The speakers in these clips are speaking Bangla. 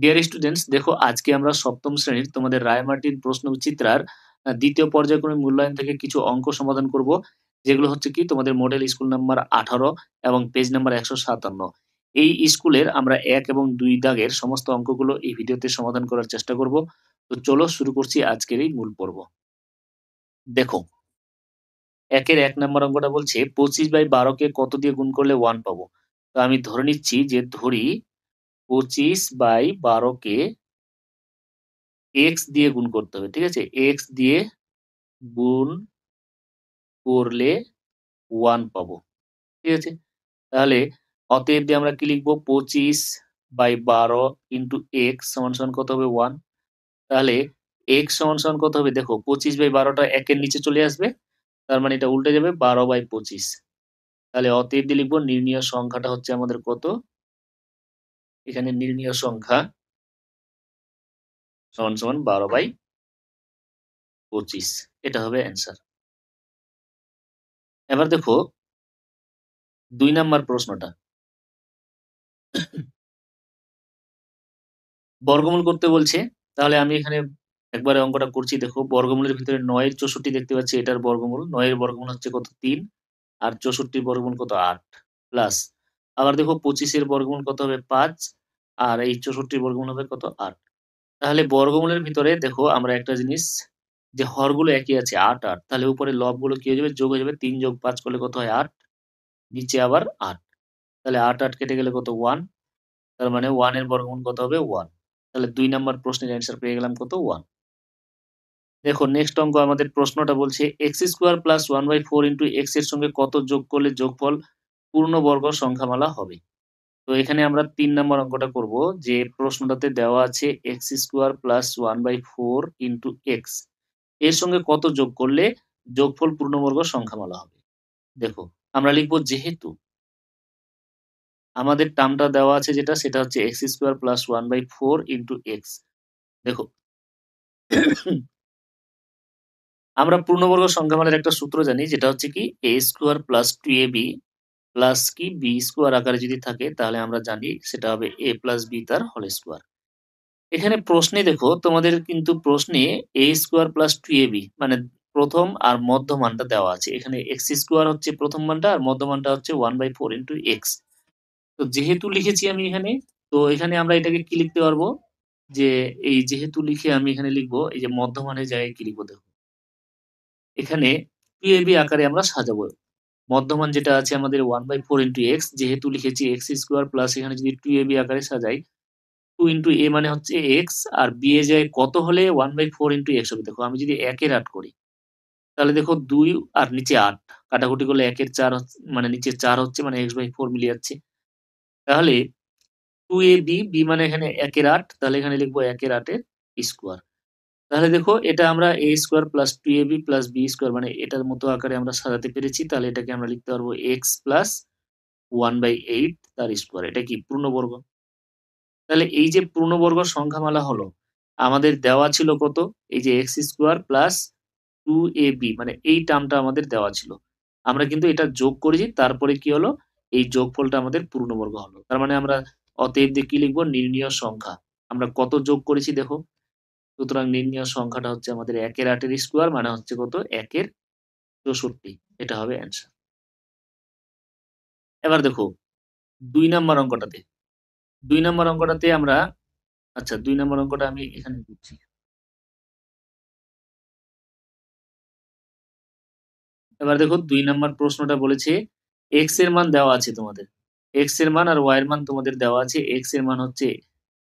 ডিয়ার স্টুডেন্টস, দেখো আজকে আমরা সপ্তম শ্রেণীর তোমাদের রায়মার্টিন প্রশ্নবিচিত্রার দ্বিতীয় পর্যায়ক্রমিক মূল্যায়ন থেকে কিছু অঙ্ক সমাধান করব, যেগুলো হচ্ছে কি তোমাদের মডেল স্কুল নাম্বার 18 এবং পেজ নাম্বার 157। এই স্কুলের আমরা 1 এবং 2 দাগের সমস্ত অঙ্কগুলো এই ভিডিওতে সমাধান করার চেষ্টা করব। তো চলো শুরু করছি আজকের এই মূল পর্ব। দেখো, একের 1 নম্বর অঙ্কটা বলছে 25/12 কে কত দিয়ে গুণ করলে 1 পাবো। তো আমি ধরে নিচ্ছি যে ধরি 25/12 কে এক্স দিয়ে গুণ করতে হবে। ঠিক আছে? এক্স দিয়ে গুণ করলে 1 পাবো। ঠিক আছে? তাহলে অতএব দিয়ে আমরা কি লিখবো? 25/12 ইন্টু এক্স সমান, সমান কত হবে? 1। তাহলে এক্স সমান, সমান কত হবে? দেখো 25/12 টা 1 এর নিচে চলে আসবে। তার মানে এটা উল্টে যাবে 12/25। তাহলে অতএব দিয়ে লিখবো নির্ণীয় সংখ্যাটা হচ্ছে আমাদের কত? এখানে নির্ণীয় সংখ্যা সমান, সমান 12/25। এটা হবে অ্যান্সার। এবার দেখো ২ নাম্বার প্রশ্নটা। বর্গমূল করতে বলছে। তাহলে আমি এখানে একবারে অঙ্কটা করছি দেখো। বর্গমূলের ভিতরে ৯ এর ৬৪ দেখতে পাচ্ছি, এটার বর্গমূল। ৯ এর বর্গমূল হচ্ছে কত? ৩। আর ৬৪ এর বর্গমূল কত? ৮। প্লাস আবার দেখো ২৫ এর বর্গমূল কত হবে? ৫। আর এই ৬৪ এর বর্গমূল হবে কত? ৮। তাহলে বর্গমূলের ভিতরে দেখো আমরা একটা জিনিস, যে হরগুলো একই আছে ৮, ৮। তাহলে উপরে লবগুলো কি হয়ে যাবে? যোগ হয়ে যাবে। ৩ যোগ ৫ করলে কত হয়? ৮। নিচে আবার ৮। তাহলে ৮, ৮ কেটে গেলে কত? 1। তার মানে 1 এর বর্গমূল কত হবে? 1। তাহলে ২ নাম্বার প্রশ্নের অ্যান্সার পেয়ে গেলাম কত? 1। দেখো নেক্সট অঙ্ক আমাদের প্রশ্নটা বলছে x² + 1/4 x এর সঙ্গে কত যোগ করলে যোগফল পূর্ণবর্গ সংখ্যামালা হবে? তো এখানে আমরা ৩ নাম্বার অঙ্কটা করব, যে প্রশ্নটাতে দেওয়া আছে x² + 1/4 x এর সঙ্গে কত যোগ করলে যোগফল পূর্ণবর্গ সংখ্যামালা হবে। দেখো আমরা লিখব যেহেতু আমাদের টার্মটা দেওয়া আছে যেটা, সেটা হচ্ছে x² + 1/4 x। দেখো আমরা পূর্ণবর্গ সংখ্যামালার একটা সূত্র জানি, যেটা হচ্ছে কি a² + 2ab প্লাস কি b² আকারে যদি থাকে, তাহলে আমরা জানি সেটা হবে a + b তার হোল স্কয়ার। এখানে প্রশ্নে দেখো, তোমাদের কিন্তু প্রশ্নে a² + 2ab মানে প্রথম আর মধ্য মানটা দেওয়া আছে। এখানে x² হচ্ছে প্রথম মানটা আর মধ্য মানটা হচ্ছে 1/4 x। তো যেহেতু লিখেছি আমি এখানে, তো এখানে আমরা এটাকে কি লিখতে পারবো? যে এই যেহেতু লিখে আমি এখানে লিখবো, এই যে মধ্যমানের জায়গায় কি লিখবো দেখো। এখানে 2ab আকারে আমরা সাজাবো। মধ্যমান যেটা আছে আমাদের 1/4 x, যেহেতু লিখেছি x² প্লাস এখানে যদি 2ab আকারে সাজাই, 2 a মানে হচ্ছে x, আর b এর জায়গায় কত হলে 1/4 x হবে? দেখো আমি যদি 1 এর 8 করি, তাহলে দেখো 2 আর নিচে 8 কাটাকুটি করলে 1 এর 4 মানে নিচে 4 হচ্ছে, মানে x/4 মিলে যাচ্ছে। তাহলে 2ab, b মানে এখানে 1 এর 8, তাহলে এখানে লিখবো 1 এর 8 এর স্কয়ার। তাহলে দেখো এটা আমরা a² + 2ab + b² মানে এটার মতো আকারে আমরা সাজাতে পেরেছি। তাহলে এটাকে আমরা লিখতে পারবো x + 1/8 তার স্কয়ার। এটা কি? পূর্ণবর্গ। তাহলে এই যে পূর্ণবর্গ সংখ্যামালা হলো, আমাদের দেওয়া ছিল কত? এই যে x² + 2ab মানে এই টার্মটা আমাদের দেওয়া ছিল। আমরা কিন্তু এটা যোগ করেছি, তারপরে কি হলো? এই যোগফলটা আমাদের পূর্ণবর্গ হলো। তার মানে আমরা অতএব দিয়ে কি লিখবো? নির্ণীয় সংখ্যা। আমরা কত যোগ করেছি দেখো। সুতরাং নির্ণীয় সংখ্যাটা হচ্ছে আমাদের 1 এর 8 এর স্কয়ার মানে হচ্ছে কত? ১ এর ৬৪। এটা হবে অ্যান্সার। এবার দেখো ২ নাম্বার অঙ্কটাতে। ২ নাম্বার অঙ্কটাতে আমরা, আচ্ছা ২ নাম্বার অঙ্কটা আমি এখানে দিচ্ছি। এবার দেখো ২ নাম্বার প্রশ্নটা বলেছে x এর মান দেওয়া আছে তোমাদের। x এর মান আর y এর মান তোমাদের দেওয়া আছে। x এর মান হচ্ছে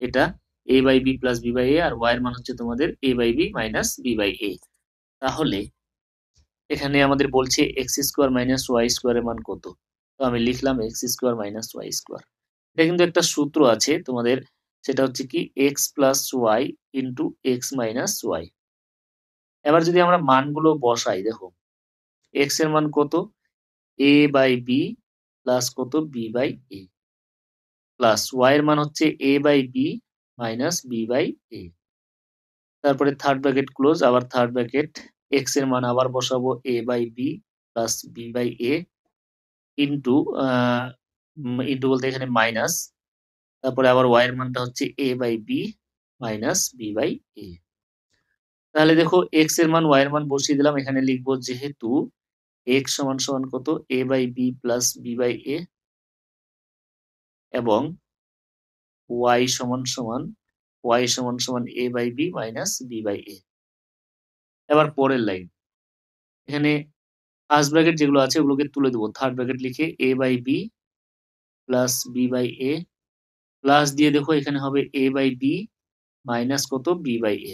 এটা a/b + b/a, আর y এর মান হচ্ছে তোমাদের a/b - b/a। তাহলে এখানে আমাদের বলছে x² - y² এর মান কত? তো আমি লিখলাম x² - y²। এটা কিন্তু একটা সূত্র আছে তোমাদের, সেটা হচ্ছে কি x + y x - y। এবার যদি আমরা মানগুলো বসাই দেখো, x এর মান কত? a/b প্লাস কত? b/a প্লাস y এর মান হচ্ছে a/b মাইনাস b/a। তারপরে থার্ড ব্র্যাকেট ক্লোজ, আবার থার্ড ব্র্যাকেট, x এর মান আবার বসাবো a/b plus b/a into into বলতে এখানে মাইনাস তারপরে আবার y এর মানটা হচ্ছে a by b minus b by a। তাহলে দেখো x এর মান y এর মান বসিয়ে দিলাম, এখানে লিখবো যেহেতু x সমান সমান কত a by b plus b by a এবং y সমান সমান a by b minus b by a। এবার পরের লাইন, এখানে ফার্স্ট ব্র্যাকেট যেগুলো আছে ওগুলোকে তুলে দেবো, থার্ড ব্র্যাকেট লিখে a by b plus b by a plus দিয়ে দেখো এখানে হবে a বাই b মাইনাস কত b by a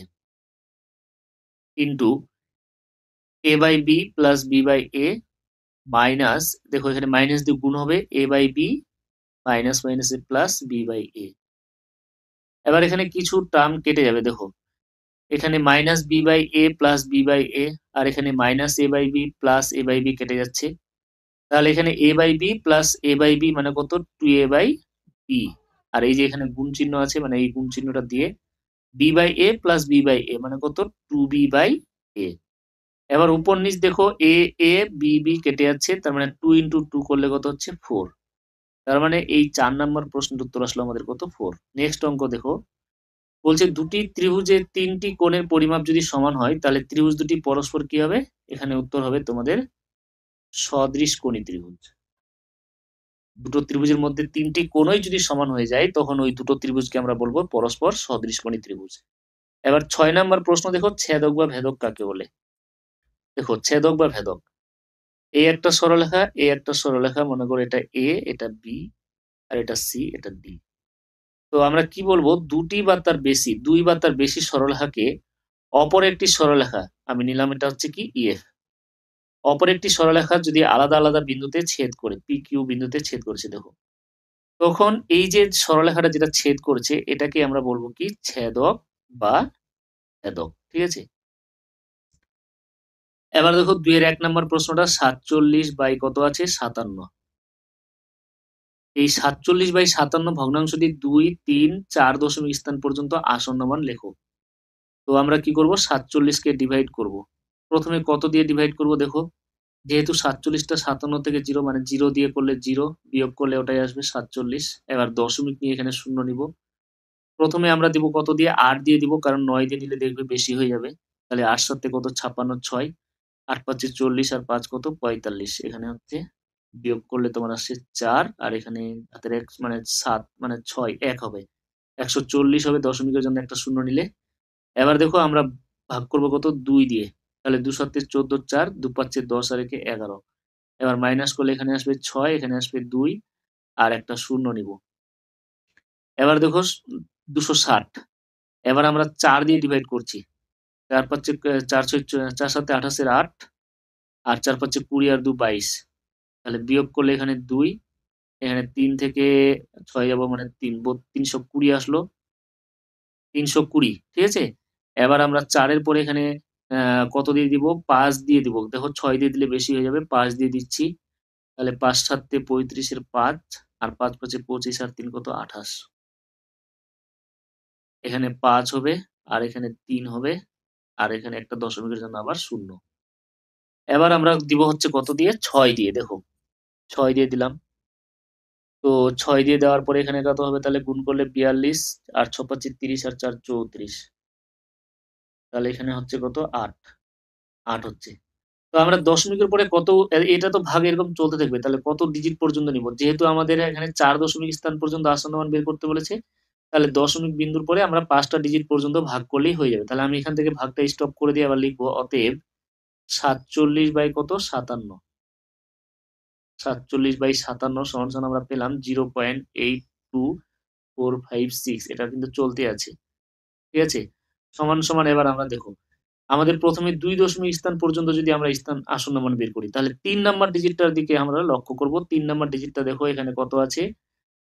into a by b plus b by a minus, দেখো এখানে মাইনাস দিয়ে গুণ হবে a by b minus minus A plus b by a। এবার এখানে কিছু টার্ম কেটে যাবে, দেখো এখানে minus b by a plus b by a আর এখানে minus a by b plus a by b কেটে যাচ্ছে, তাহলে এখানে a by b plus a by b মানে কত 2a বাই b, আর এই যে এখানে গুণ চিহ্ন আছে মানে এই গুণ চিহ্নটা দিয়ে b by a plus b by a মানে কত 2b বাই a। এবার উপর নিচ দেখো a a b b কেটে যাচ্ছে, তার মানে 2 ইন্টু 2 করলে কত হচ্ছে 4, তার মানে এই 4 নম্বর প্রশ্নের উত্তর আসলো আমাদের কত 4। নেক্সট অঙ্ক দেখো, বলছে দুটি ত্রিভুজের তিনটি কোণের পরিমাপ যদি সমান হয় তাহলে ত্রিভুজ দুটি পরস্পর কি হবে, এখানে উত্তর হবে তোমাদের সদৃশকোণী ত্রিভুজ। দুটো ত্রিভুজের মধ্যে তিনটি কোণই যদি সমান হয়ে যায় তখন ওই দুটো ত্রিভুজকে আমরা বলবো পরস্পর সদৃশকোণী ত্রিভুজ। এবার 6 নম্বর প্রশ্ন দেখো, ছেদক বা ভেদক কাকে বলে। দেখো ছেদক বা ভেদক, এই একটা সরলরেখা এই একটা সরলরেখা, মনে করো এটা এ এটা বি আর এটা সি এটা ডি। তো আমরা কি বলবো, দুটি বা তার বেশি, দুই বা তার বেশি সরলরেখাকে অপর একটি সরলরেখা, আমি নিলাম এটা হচ্ছে কি ইএফ, অপর একটি সরলরেখা যদি আলাদা আলাদা বিন্দুতে ছেদ করে, পি কিউ বিন্দুতে ছেদ করেছে দেখো, তখন এই যে সরলরেখাটা যেটা ছেদ করছে এটাকে আমরা বলবো কি ছেদক বা ভেদক, ঠিক আছে। এবার দেখো 2-1 নম্বর প্রশ্নটা, 47 বাই কত আছে 57, এই 47 বাই 57 ভগ্নাংশটি 2, 3, 4 দশমিক স্থান পর্যন্ত আসন্ন মান লেখো। তো আমরা কি করব, 47 কে ডিভাইড করব। প্রথমে কত দিয়ে ডিভাইড করব, দেখো যেহেতু 47টা 57 থেকে 0 মানে 0 দিয়ে করলে 0 বিয়োগ করলে ওটাই আসবে 47। এবার দশমিক নিয়ে এখানে শূন্য নিব। প্রথমে আমরা দিব কত দিয়ে, 8 দিয়ে দিব, কারণ 9 দিয়ে নিলে দেখবে বেশি হয়ে যাবে। তাহলে 8 7 কত 56, 6 8 5 40 আর 5 কত 45, এখানে হচ্ছে বিয়োগ করলে তোমার আসছে 4 আর এখানে হাতের 1 মানে 7 মানে 6 1 হবে, 140 হবে দশমিকের জন্য একটা শূন্য নিলে। এবার দেখো আমরা ভাগ করব কত 2 দিয়ে, তাহলে 2 7 14 4 2 5 10 আর একে 11। এবার মাইনাস করলে এখানে আসবে 6 এখানে আসবে 2 আর একটা শূন্য নিব। এবার দেখো 260, এবার আমরা 4 দিয়ে ডিভাইড করছি, 4 5 4 4 7 28 এর 8 আর 4 5 20 আর 2 22, তাহলে বিয়োগ করলে এখানে 2 এখানে 3 থেকে 6 যাব মানে 3 320 আসলো, 320, ঠিক আছে। এবার আমরা 4 এর পরে এখানে কত দিয়ে দিব, 5 দিয়ে দিব, দেখো 6 দিয়ে দিলে বেশি হয়ে যাবে, 5 দিয়ে দিচ্ছি, তাহলে 5 7 35 এর 5 আর 5 5 25 আর 3 কত 28, এখানে 5 হবে আর এখানে 3 হবে আর এখানে একটা দশমিকের জন্য আবার শূন্য। এবার আমরা দিব হচ্ছে কত দিয়ে, 6 দিয়ে, দেখো 6 দিয়ে দিলাম। তো 6 দিয়ে দেওয়ার পরে এখানে কত হবে, তাহলে গুণ করলে 42 আর 6 5 30 আর 4 34, তাহলে এখানে হচ্ছে কত 8 8 হচ্ছে। তো আমরা দশমিকের পরে কত, এটা তো ভাগ এরকম চলতে থাকবে, তাহলে কত ডিজিট পর্যন্ত নিব, যেহেতু আমাদের এখানে 4 দশমিক স্থান পর্যন্ত আসন্ন মান বের করতে বলেছে, তাহলে দশমিক বিন্দুর পরে আমরা 5টা ডিজিট পর্যন্ত ভাগ করলেই হয়ে যাবে। তাহলে আমি এখান থেকে ভাগটা স্টপ করে দিয়ে আবার লিখবো, অতএব 47 বাই কত 57, 47 বাই 57 সমান সমান আমরা পেলাম 0.82456, এটা কিন্তু চলতে আছে, ঠিক আছে। সমান সমান এবার আমরা দেখো, আমাদের প্রথমে 2 দশমিক স্থান পর্যন্ত যদি আমরা স্থান আসন্ন মান বের করি, তাহলে 3 নাম্বার ডিজিটটার দিকে আমরা লক্ষ্য করব। 3 নাম্বার ডিজিটটা দেখো এখানে কত আছে,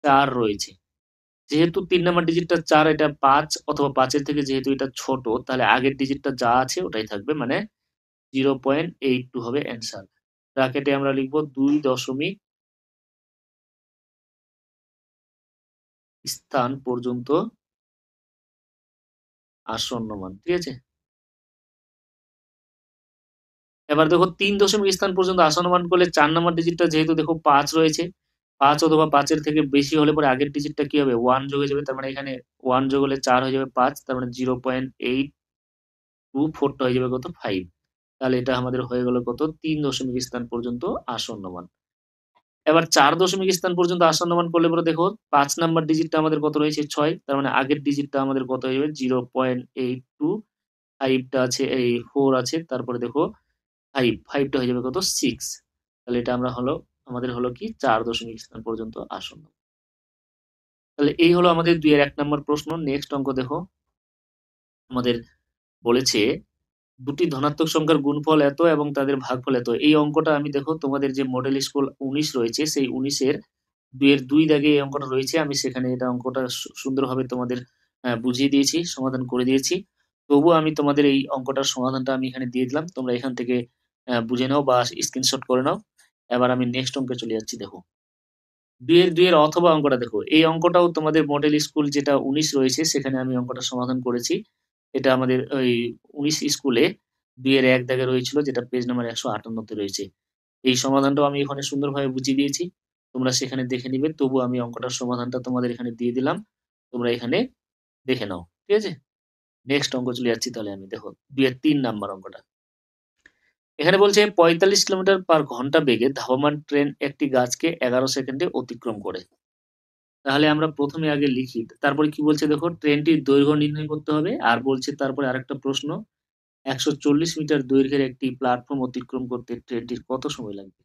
4 রয়েছে। যেহেতু 3 নাম্বার ডিজিটটা 4, এটা 5 অথবা 5 এর থেকে যেহেতু এটা ছোট, তাহলে আগের ডিজিটটা যা আছে ওটাই থাকবে, মানে 0.82 হবে অ্যান্সার। ব্র্যাকেটে আমরা লিখব 2 দশমিক স্থান পর্যন্ত আসন্ন মান, ঠিক আছে। এবার দেখো 3 দশমিক স্থান পর্যন্ত আসন্ন মান করলে 4 নাম্বার ডিজিটটা যেহেতু দেখো 5 রয়েছে, 5 অথবা 5 এর থেকে বেশি হলে পরে আগের ডিজিটটা কি হবে? 1 যোগ হয়ে যাবে। তার মানে এখানে 1 যোগ হলে 4 হয়ে যাবে 5। তার মানে 0.824 টা হয়ে যাবে কত? 5। তাহলে এটা আমাদের হয়ে গেল কত? ৩ দশমিক স্থান পর্যন্ত আসন্ন মান। এবার 4 দশমিক স্থান পর্যন্ত আসন্ন মান করলে পরে দেখো ৫ নাম্বার ডিজিটটা আমাদের কত রয়েছে? ৬। তার মানে আগের ডিজিটটা আমাদের কত হয়ে যাবে? 0.825 টা আছে, এই 4 আছে। তারপরে দেখো 5 টা হয়ে যাবে কত? 6। তাহলে এটা আমরা হলো আমাদের হলো কি ৪ দশমিক স্থান পর্যন্ত আসন্ন। তাহলে এই হলো আমাদের ২ এর ১ নাম্বার প্রশ্ন। নেক্সট অঙ্ক দেখো। আমাদের বলেছে দুটি ধনাত্মক সংখ্যার গুণফল এত এবং তাদের ভাগফল এত। এই অঙ্কটা আমি দেখো তোমাদের যে মডেল স্কুল ১৯ রয়েছে সেই ১৯ এর ২ এর ২ দাগে এই অঙ্কটা রয়েছে। আমি সেখানে এটা অঙ্কটা সুন্দরভাবে তোমাদের বুঝিয়ে দিয়েছি, সমাধান করে দিয়েছি। তবুও আমি তোমাদের এই অঙ্কটার সমাধানটা আমি এখানে দিয়ে দিলাম। তোমরা এখান থেকে বুঝে নাও বা স্ক্রিনশট করে নাও। এবার আমি নেক্সট অঙ্কে চলে যাচ্ছি দেখো। ২ এর ২ এর অথবা অঙ্কটা দেখো। এই অঙ্কটাও তোমাদের মডেল স্কুল যেটা ১৯ রয়েছে সেখানে আমি অঙ্কটা সমাধান করেছি। এটা আমাদের ওই ১৯ স্কুলে ২ এর ১ দাগে রয়েছিল যেটা পেজ নাম্বার ১৫৮ তে রয়েছে। এই সমাধানটাও আমি ওখানে সুন্দরভাবে বুঝিয়ে দিয়েছি। তোমরা সেখানে দেখে নিবে। তবুও আমি অঙ্কটার সমাধানটা তোমাদের এখানে দিয়ে দিলাম। তোমরা এখানে দেখে নাও। ঠিক আছে? নেক্সট অঙ্ক চলে যাচ্ছি তাহলে আমি দেখো ২ এর ৩ নাম্বার অঙ্কটা। এখানে বলছে ৪৫ কিলোমিটার পার ঘন্টা বেগে ধাবমান ট্রেন একটি গাছকে ১১ সেকেন্ডে অতিক্রম করে। তাহলে আমরা ১ম এ আগে লিখি। তারপরে কি বলছে দেখো ট্রেনটির দৈর্ঘ্য নির্ণয় করতে হবে। আর বলছে তারপরে আরেকটা প্রশ্ন ১৪০ মিটার দৈর্ঘ্যের একটি প্ল্যাটফর্ম অতিক্রম করতে ট্রেনটির কত সময় লাগবে?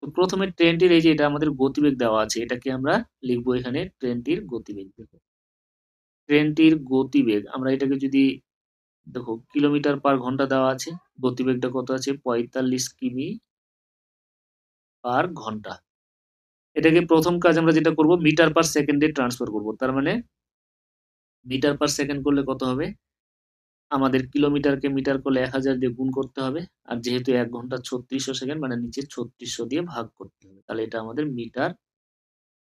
তো ১ম এ ট্রেনটির এই যে এটা আমাদের গতিবেগ দেওয়া আছে। এটাকে আমরা লিখবো এখানে ট্রেনটির গতিবেগ। দেখো, ট্রেনটির গতিবেগ আমরা এটাকে যদি দেখো কিলোমিটার পার ঘন্টা দেওয়া আছে। গতিবেগটা কত আছে? ৪৫ কিমি পার ঘন্টা। এটাকে ১ম কাজ আমরা যেটা করব মিটার পার সেকেন্ডে ট্রান্সফার করব। তার মানে মিটার পার সেকেন্ড করলে কত হবে? আমাদের কিলোমিটারকে মিটার করলে ১০০০ দিয়ে গুণ করতে হবে। আর যেহেতু ১ ঘন্টা ৩৬০০ সেকেন্ড মানে নিচে ৩৬০০ দিয়ে ভাগ করতে হবে। তাহলে এটা আমাদের মিটার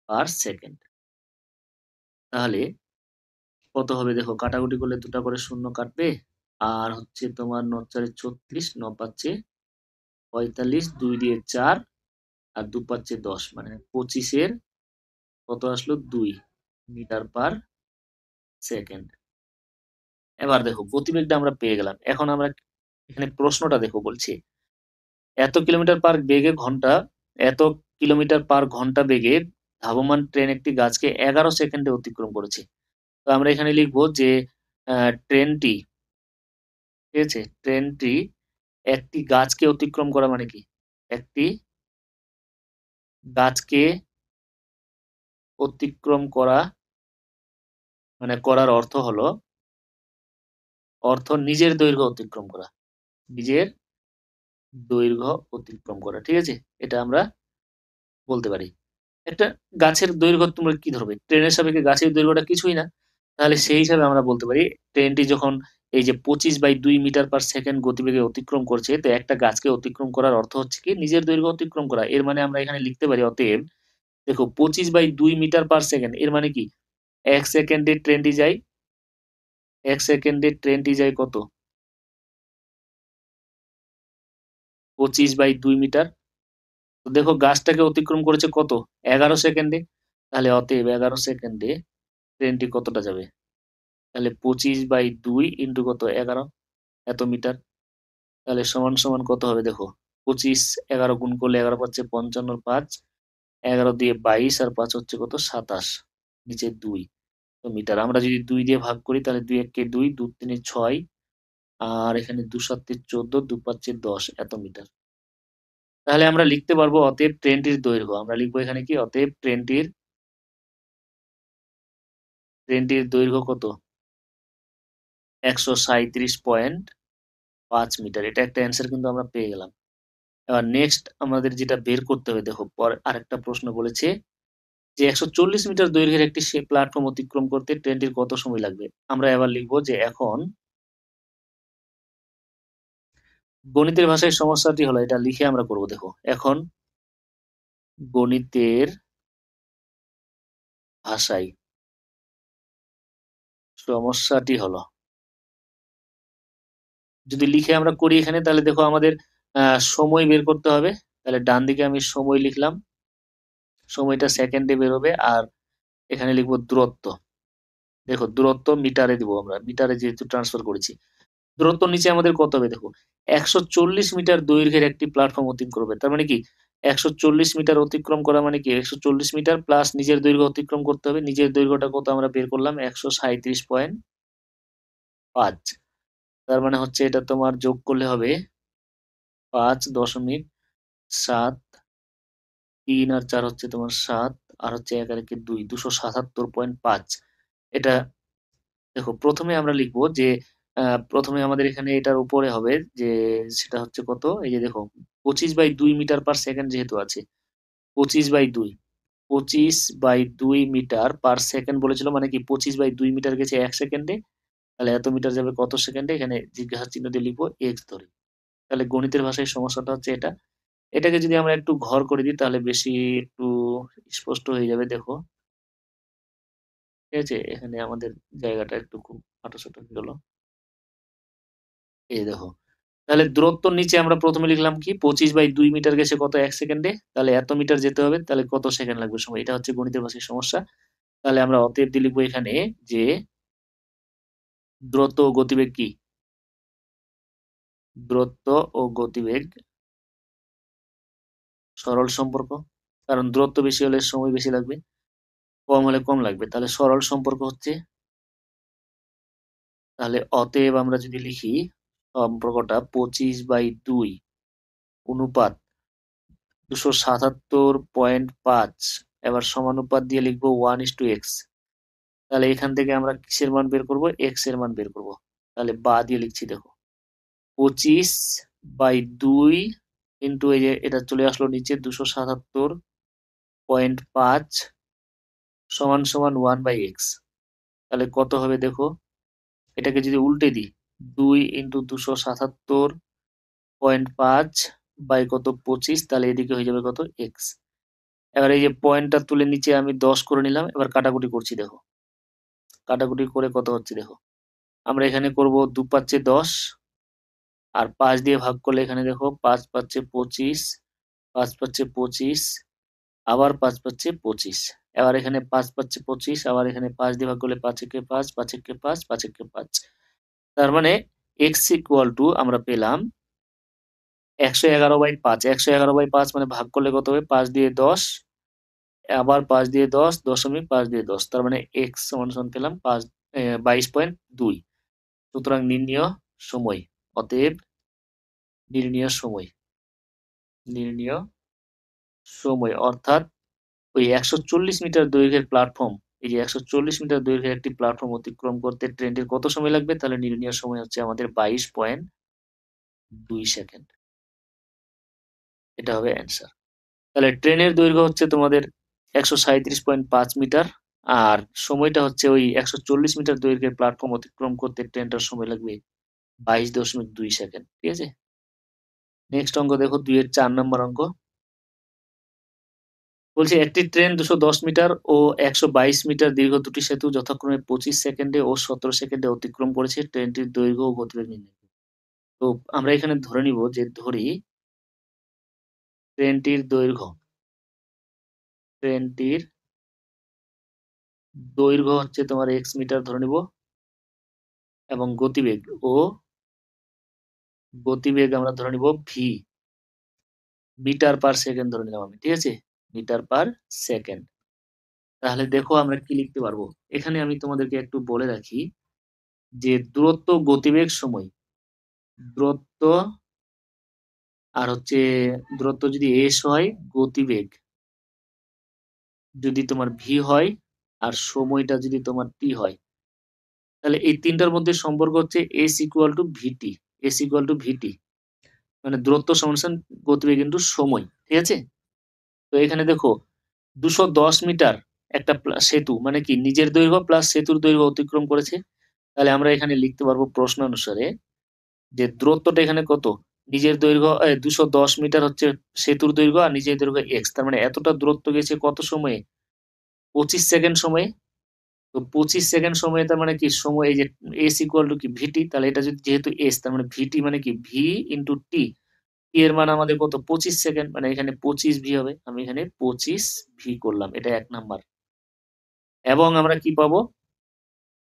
পার সেকেন্ড। তাহলে কত হবে দেখো কাটাকুটি করলে ২ টা করে শূন্য কাটবে। আর হচ্ছে তোমার ৯ ৪ ৩৬, ৯ ৫ ৪৫, ২ দিয়ে ৪ আর ২ ৫ ১০ মানে ২৫ এর কত আসলো? ২ মিটার পার সেকেন্ড। এবার দেখো গতিবেগটা আমরা পেয়ে গেলাম। এখন আমরা এখানে প্রশ্নটা দেখো বলছে এত কিলোমিটার পার বেগে ঘন্টা এত কিলোমিটার পার ঘন্টা বেগে ধাবমান ট্রেন একটি গাছকে ১১ সেকেন্ডে অতিক্রম করেছে। তো আমরা এখানে লিখব যে ট্রেনটি, ঠিক আছে? ট্রেনটি একটি গাছকে অতিক্রম করা মানে কি? একটি গাছকে অতিক্রম করা মানে করার অর্থ হলো নিজের দৈর্ঘ্য অতিক্রম করা। নিজের দৈর্ঘ্য অতিক্রম করা। ঠিক আছে? এটা আমরা বলতে পারি। একটা গাছের দৈর্ঘ্য তোমরা কি ধরবে? ট্রেনের সাপেক্ষে গাছের দৈর্ঘ্যটা কিছুই না। তাহলে সেই হিসাবে আমরা বলতে পারি ট্রেনটি যখন এই যে ২৫/২ মিটার পার সেকেন্ড গতিবেগে অতিক্রম করছে, তো একটা গাছকে অতিক্রম করার অর্থ হচ্ছে কি নিজের দৈর্ঘ্য অতিক্রম করা। এর মানে আমরা এখানে লিখতে পারি অতএব দেখো ২৫/২ মিটার পার সেকেন্ড এর মানে কি? ১ সেকেন্ডে ট্রেনটি যায় ১ সেকেন্ডে ট্রেনটি যায় কত? ২৫/২ মিটার। তো দেখো গাছটাকে অতিক্রম করেছে কত? ১১ সেকেন্ডে। তাহলে অতএব ১১ সেকেন্ডে ট্রেনটি কতটা যাবে? তাহলে ২৫/২ ইন্টু কত? ১১ এত মিটার। তাহলে সমান কত হবে দেখো। ২৫ ১১ গুণ করলে ১১ পাচ্ছে ৫৫ আর ৫ ১১ দিয়ে ২২ আর ৫ হচ্ছে কত? ২৭ নিচে ২ তো মিটার। আমরা যদি ২ দিয়ে ভাগ করি তাহলে ২ একে ২, ২ তিনে ৬ আর এখানে ২ সাতে ১৪, ২ পাঁচে ১০ এত মিটার। তাহলে আমরা লিখতে পারবো অতএব ট্রেনটির দৈর্ঘ্য। আমরা লিখবো এখানে কি? অতএব ট্রেনটির দৈর্ঘ্য কত? ১৩৭.৫ মিটার। এটা একটা অ্যান্সার কিন্তু আমরা পেয়ে গেলাম। এবার নেক্সট আমাদের যেটা বের করতে হবে দেখো আরেকটা প্রশ্ন বলেছে যে ১৪০ মিটার দৈর্ঘ্যের একটি প্ল্যাটফর্ম অতিক্রম করতে ট্রেনটির কত সময় লাগবে? আমরা এবার লিখবো যে এখন গণিতের ভাষায় সমস্যাটি হলো এটা লিখে আমরা করব দেখো। এখন গণিতের ভাষায় সমস্যাটি হলো যদি লিখে আমরা করি এখানে তাহলে দেখো আমাদের সময় বের করতে হবে। তাহলে ডান দিকে আমি সময় লিখলাম। সময়টা সেকেন্ডে বেরোবে, আর এখানে লিখবো দূরত্ব। দেখো দূরত্ব মিটারে দিব, আমরা মিটারে যেহেতু ট্রান্সফার করেছি। দূরত্ব নিচে আমাদের কত হবে দেখো, 140 মিটার দৈর্ঘ্যের একটি প্ল্যাটফর্ম অতিক্রম করবে। তার মানে কি 140 মিটার অতিক্রম করা মানে কি 140 মিটার প্লাস নিজের দৈর্ঘ্য অতিক্রম করতে হবে। নিজের দৈর্ঘ্যটা কত আমরা বের করলাম 137.5। তার মানে হচ্ছে এটা তোমার যোগ করলে হবে 5.7, 3 আর 4 হচ্ছে তোমার 7, আর হচ্ছে 1 আর 1 2, 277.5। এটা দেখো প্রথমে আমরা লিখবো যে প্রথমে আমাদের এখানে এটার উপরে হবে যে সেটা হচ্ছে কত, এই যে দেখো 25/2 মিটার পার সেকেন্ড যেহেতু আছে, 25/2, 25/2 মিটার পার সেকেন্ড বলেছিল, মানে কি 25/2 মিটার গেছে 1 সেকেন্ডে, তাহলে এত মিটার যাবে কত সেকেন্ডে, এখানে জিজ্ঞাসা চিহ্ন দিয়ে লিখবো এক্স ধরে। তাহলে গণিতের ভাষায় সমস্যাটা হচ্ছে এটা। এটাকে যদি আমরা একটু ঘর করে দিই তাহলে বেশি একটু স্পষ্ট হয়ে যাবে। দেখো ঠিক আছে, এখানে আমাদের জায়গাটা একটু খুব ফাটাসাটা হয়ে গেল। এই দেখো, তাহলে দূরত্বর নিচে আমরা প্রথমে লিখলাম কি 25/2 মিটার গেছে কত 1 সেকেন্ডে, তাহলে এত মিটার যেতে হবে, তাহলে কত সেকেন্ড লাগবে সময়, এটা হচ্ছে গণিতের ভাষায় সমস্যা। তাহলে আমরা অতএব দিয়ে লিখবো এখানে যে দূরত্ব ও গতিবেগ কি, দূরত্ব ও গতিবেগ সরল সম্পর্ক, কারণ দূরত্ব বেশি হলে সময় বেশি লাগবে, কম হলে কম লাগবে, তাহলে সরল সম্পর্ক হচ্ছে। তাহলে অতএব আমরা যদি লিখি সম্পর্কটা 25/2 অনুপাত 277.5, এবার সমানুপাত দিয়ে লিখবো 1:x। তাহলে এখান থেকে আমরা কিসের মান বের করব, এক্স এর মান বের করব। তাহলে বা দিয়ে লিখছি, দেখো 25/2 ইন্টু এই যে এটা চলে আসলো নিচে 277.5 সমান সমান 1/x। তাহলে কত হবে দেখো, এটাকে যদি উল্টে দিই 2 × 277.5 বাই কত 25, তাহলে এদিকে হয়ে যাবে কত এক্স। এবার এই যে পয়েন্টটা তুলে নিচে আমি 10 করে নিলাম, এবার কাটাকুটি করছি, দেখো কাটাকুটি করে কত হচ্ছে দেখো, আমরা এখানে করব 2 × 5 = 10, আর 5 দিয়ে ভাগ করলে এখানে দেখো 5 × 5 = 25, 5 × 5 = 25, আবার 5 × 5 = 25। এবার এখানে 5 × 5 = 25, আবার এখানে 5 দিয়ে ভাগ করলে 5 × 5, 5 × 5, 5 × 5। তার মানে এক্স ইকুয়াল টু আমরা পেলাম 111/5। 111/5 মানে ভাগ করলে কত হবে, 5 দিয়ে 10, আবার 5 দিয়ে 10, 5 দিয়ে 10, তার মানে এক্স সমান সমান পেলাম 22.2। সুতরাং নির্ণীয় সময়, অতএব নির্ণীয় সময়, নির্ণীয় সময় অর্থাৎ ওই 140 মিটার দৈর্ঘ্যের প্ল্যাটফর্ম, এই যে 140 মিটার দৈর্ঘ্যের একটি প্ল্যাটফর্ম অতিক্রম করতে ট্রেনটির কত সময় লাগবে, তাহলে নির্ণীয় সময় হচ্ছে আমাদের 22.2 সেকেন্ড। এটা হবে অ্যান্সার। তাহলে ট্রেনের দৈর্ঘ্য হচ্ছে তোমাদের 137.5 মিটার, আর সময়টা হচ্ছে ওই 140 মিটার দৈর্ঘ্যের প্ল্যাটফর্ম অতিক্রম করতে ট্রেনটার সময় লাগবে 22.2 সেকেন্ড। ঠিক আছে, নেক্সট অঙ্ক দেখো 2 এর 4 নম্বর অঙ্ক। বলছে একটি ট্রেন 210 মিটার ও 122 মিটার দীর্ঘ দুটি সেতু যথাক্রমে 25 সেকেন্ডে ও 17 সেকেন্ডে অতিক্রম করেছে, ট্রেনটির দৈর্ঘ্য ও গতিবেগ নির্ণয় করো। তো আমরা এখানে ধরে নিব যে ধরি ট্রেনটির দৈর্ঘ্য, ট্রেনটির দৈর্ঘ্য হচ্ছে তোমার x মিটার ধরে নিব, এবং গতিবেগ ও গতিবেগ আমরা ধরে নিব v, মিটার পার সেকেন্ড ধরে নিলাম আমি। ঠিক আছে, মিটার পার সেকেন্ড। তাহলে দেখো আমরা কি লিখতে পারবো, এখানে আমি তোমাদেরকে একটু বলে রাখি যে দূরত্ব গতিবেগ সময়, দূরত্ব আর হচ্ছে দূরত্ব যদি এস হয়, গতিবেগ যদি তোমার ভি হয়, আর সময়টা যদি তোমার টি হয়, তাহলে এই তিনটার মধ্যে সম্পর্ক হচ্ছে S equal to VT. S equal to VT মানে দূরত্ব সমান গতিবেগ ইন্টু সময়। ঠিক আছে, তো এখানে দেখো 210 মিটার একটা সেতু মানে কি নিজের দৈর্ঘ্য প্লাস সেতুর দৈর্ঘ্য অতিক্রম করেছে। তাহলে আমরা এখানে লিখতে পারবো প্রশ্ন অনুসারে যে দূরত্বটা এখানে কত, নিজের দৈর্ঘ্য 210 মিটার হচ্ছে সেতুর দৈর্ঘ্য, আর নিজের দৈর্ঘ্য এক্স, তার মানে এতটা দূরত্ব গেছে কত সময়ে, 25 সেকেন্ড সময়ে। তো 25 সেকেন্ড সময়ে তার মানে কি সময়, এই যে এস ইকুয়াল টু কি ভিটি, তাহলে এটা যদি যেহেতু এস, তার মানে ভিটি মানে কি ভি ইন্টু টি, এর মান আমাদের কত 25 সেকেন্ড, মানে এখানে 25 ভি হবে। আমি এখানে 25 ভি করলাম, এটা 1 নাম্বার। এবং আমরা কি পাবো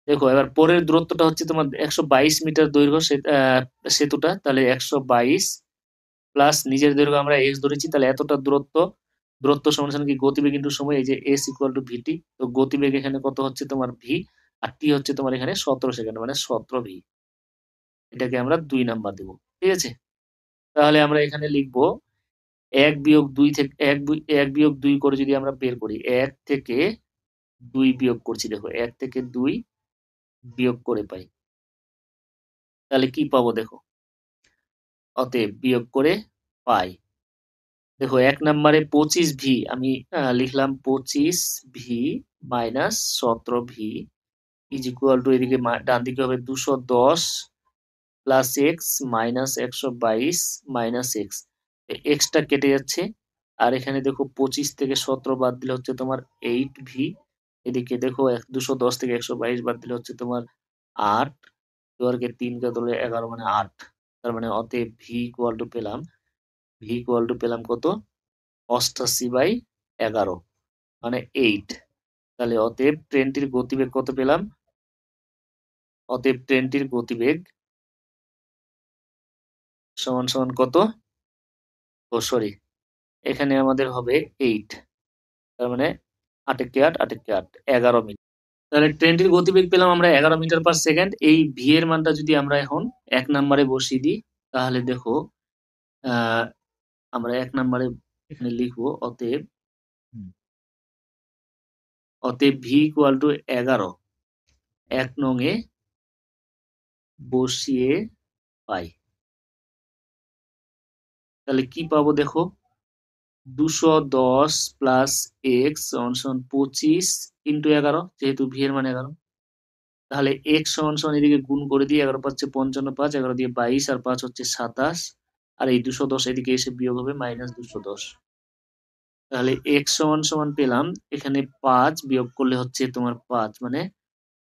দেখো, এবার পরের দূরত্বটা হচ্ছে তোমার 122 মিটার দৈর্ঘ্য সেতুটা, তাহলে 122 প্লাস নিজের দৈর্ঘ্য আমরা এক্স ধরেছি, তাহলে এতটা দূরত্ব সমান সমান কি গতিবেগ ইন্টু সময়, এই যে এস ইকুয়াল টু ভিটি। তো গতিবেগ এখানে কত হচ্ছে তোমার ভি, আর টি হচ্ছে তোমার এখানে 17 সেকেন্ড, মানে 17 ভি। এটাকে আমরা 2 নাম্বার দেব। ঠিক আছে, তাহলে আমরা এখানে লিখবো 1 বিয়োগ 2 থেকে 1 বিয়োগ 2 করে যদি আমরা বের করি, 1 থেকে 2 বিয়োগ করছি, দেখো 1 থেকে 2 বিয়োগ করে পাই, তাহলে কি পাবো দেখো, অতএব বিয়োগ করে পাই। দেখো 1 নাম্বারে 25 ভি আমি লিখলাম 25 V minus 17 V is equal to, এদিকে ডান দিকে হবে 210 plus x minus 122 minus x. Extra কেটে যাচ্ছে, আর এখানে দেখো 25 থেকে 17 বাদ দিলে হচ্ছে তোমার 8 ভি। এদিকে দেখো 210 থেকে 122 বাদ দিলে হচ্ছে তোমার 8, 2 আর 3 কে ধরলে 11, মানে 8। তার মানে অতএব ভি ইকুয়াল টু পেলাম কত, 88/11, মানে 8। তাহলে অতএব ট্রেনটির গতিবেগ কত পেলাম, অতএব ট্রেনটির গতিবেগ সমান সমান কত, ও সরি, এখানে আমাদের হবে 8, তার মানে 8 একে 8, 8 একে 8, 11 মিটার। তাহলে ট্রেনটির গতিবেগ পেলাম আমরা 11 মিটার পার সেকেন্ড। এই ভি এর মানটা যদি আমরা এখন 1 নাম্বারে বসিয়ে দিই, তাহলে দেখো আমরা 1 নাম্বারে এখানে লিখবো, অতএব ভি ইকুয়াল টু 11 1 নং এ বসিয়ে পাই। তাহলে কি পাবো দেখো, 210 প্লাস এক্স সমান সমান 25 ইন্টু 11, যেহেতু ভি এর মান 11। তাহলে এক্স সমান সমান এদিকে গুণ করে দিয়ে 11 পাচ্ছে 55, 5 11 দিয়ে 22, আর 5 হচ্ছে 27, আর এই 210 এদিকে এসে বিয়োগ হবে মাইনাস 210। তাহলে এক্স সমান সমান পেলাম এখানে 5 বিয়োগ করলে হচ্ছে তোমার 5, মানে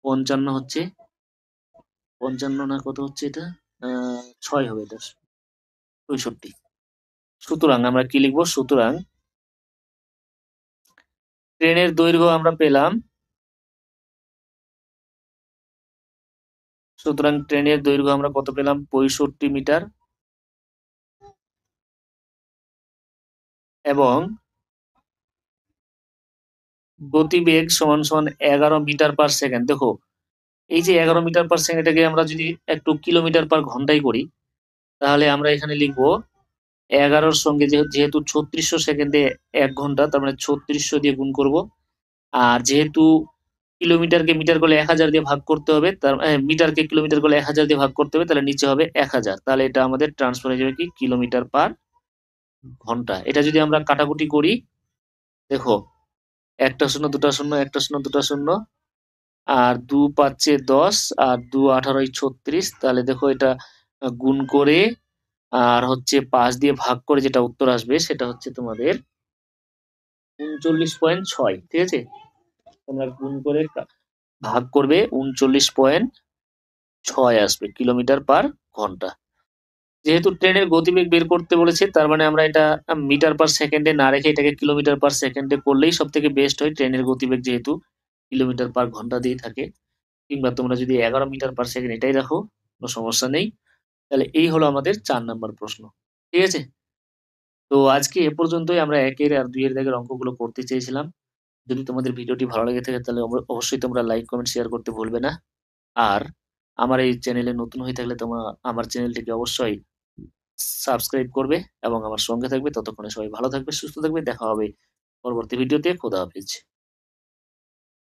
55 হচ্ছে, 55 না কত হচ্ছে এটা, 6 হবে এটা, 65। সুতরাং আমরা কি লিখবো, সুতরাং ট্রেনের দৈর্ঘ্য আমরা পেলাম, সুতরাং ট্রেনের দৈর্ঘ্য আমরা কত পেলাম, 65 মিটার, এবং গতিবেগ সমান সমান 11 মিটার পার সেকেন্ড। দেখো এই যে 11 মিটার পার সেকেন্ড, এটাকে আমরা যদি একটু কিলোমিটার পার ঘন্টায় করি, তাহলে আমরা এখানে লিখবো 11-র সঙ্গে যেহেতু 3600 সেকেন্ডে 1 ঘন্টা, তার মানে 3600 দিয়ে গুণ করব। আর যেহেতু কিলোমিটারকে মিটার করলে 1000 দিয়ে ভাগ করতে হবে, তার মিটারকে কিলোমিটার করলে 1000 দিয়ে ভাগ করতে হবে, তাহলে নিচে হবে 1000। তাহলে এটা আমাদের ট্রান্সফার হয়ে যাবে কি, কিলোমিটার পার ঘন্টা। এটা যদি আমরা কাটাকুটি করি, দেখো 1টা শূন্য 2টা শূন্য, 1টা শূন্য 2টা শূন্য, আর 2 5 10, আর 2 18 36। তাহলে দেখো এটা গুণ করে আর হচ্ছে 5 দিয়ে ভাগ করে যেটা উত্তর আসবে, সেটা হচ্ছে তোমাদের 39.6। ঠিক আছে, তোমরা গুণ করে ভাগ করবে, 39.6 আসবে কিলোমিটার পার ঘন্টা। যেহেতু ট্রেনের গতিবেগ বের করতে বলেছে, তার মানে আমরা এটা মিটার পার সেকেন্ডে না রেখে এটাকে কিলোমিটার পার সেকেন্ডে করলেই সব থেকে বেস্ট হয়। ট্রেনের গতিবেগ যেহেতু কিলোমিটার পার ঘন্টা দিয়ে থাকে, কিংবা তোমরা যদি 11 মিটার পার সেকেন্ড এটাই রাখো, কোনো সমস্যা নেই। তাহলে এই হলো আমাদের 4 নাম্বার প্রশ্ন। ঠিক আছে, তো আজকে এ পর্যন্তই। আমরা 1 এর আর 2 এর দাগের অঙ্কগুলো করতে চেয়েছিলাম। যদি তোমাদের ভিডিওটি ভালো লেগে থাকে, তাহলে অবশ্যই তোমরা লাইক কমেন্ট শেয়ার করতে ভুলবে না। আর আমার এই চ্যানেলে নতুন হয়ে থাকলে তোমরা আমার চ্যানেলটিকে অবশ্যই সাবস্ক্রাইব করবে এবং আমার সঙ্গে থাকবে। ততক্ষণে সবাই ভালো থাকবে, সুস্থ থাকবে। দেখা হবে পরবর্তী ভিডিওতে। খোদা হাফেজ।